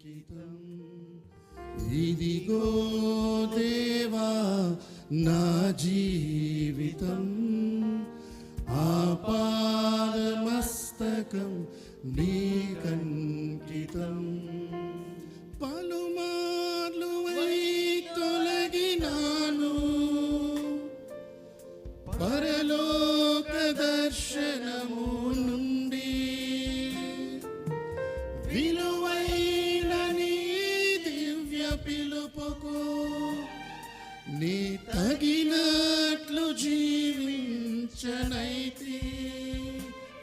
అంకితం. ఇదిగో దేవా నా జీవితం, ఆపాదమస్తకం నీకంకితం. పలుమార్లు తొలగినాను పరలోక దర్శనము నుండి, విలువైన నీ దివ్య పిలుపుకు నీ తగినట్లు జీవించనైతి.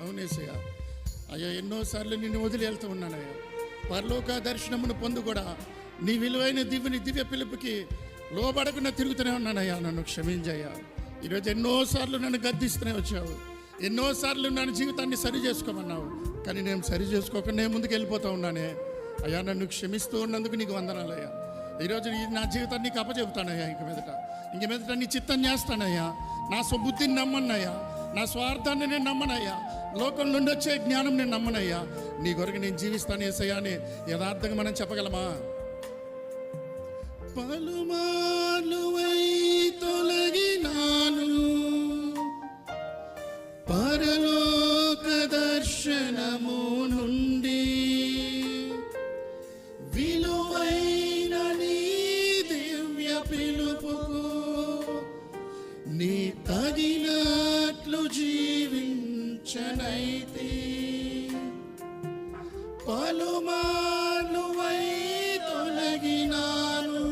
అవునేసయ్య, అయ్యా ఎన్నోసార్లు నిన్ను వదిలి వెళ్తూ ఉన్నానయ్యా. పరలోక దర్శనమును పొందు కూడా నీ విలువైన దివ్య పిలుపుకి లోబడకుండా తిరుగుతూనే ఉన్నానయ్యా. నన్ను క్షమించయ్యా. ఈరోజు ఎన్నోసార్లు నన్ను గద్దిస్తూనే వచ్చావు, ఎన్నోసార్లు నన్ను జీవితాన్ని సరి చేసుకోమన్నావు, కానీ నేను సరి చేసుకోకుండా నేను ముందుకు వెళ్ళిపోతూ ఉన్నానే. అయ్యా నన్ను క్షమిస్తూ ఉన్నందుకు నీకు వందనాలయ్యా. ఈరోజు నా జీవితాన్ని నీకు అప్పచెబుతానయ్యా. ఇంక మీదట నీ చిత్తం చేస్తానయ్యా. నా స్వబుద్ధిని నమ్మన్నయ్యా, నా స్వార్థాన్ని నేను నమ్మనయ్యా, లోకం నుండి వచ్చే జ్ఞానం నేను నమ్మనయ్యా. నీ కొరకు నేను జీవిస్తాను యేసయ్యా అని యథార్థంగా మనం చెప్పగలమా? పలుమార్లు తొలగినాను పరలోక దర్శనము నుండి, విలువైన నీ దివ్య పిలుపుకు నీ తగినట్లు జీవించనైతి. పలుమార్లు తొలగినాను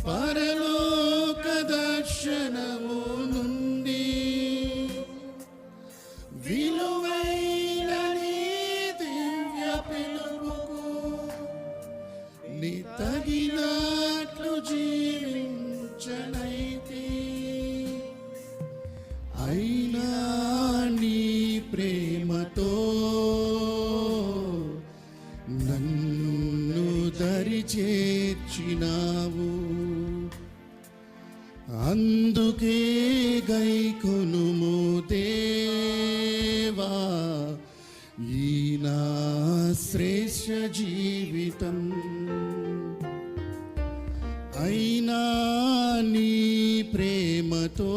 పరలోక దర్శనము నుండి, విలువైన నీ దివ్య పిలుపుకు నీ తగినట్లు జీవించనైతి. అయినా నీ ప్రేమతో నన్ను దరి చేర్చినావు, అందుకే గైకొనుము దేవా ఈ నా శ్రేష్ఠ జీవితం. అయినా నీ ప్రేమతో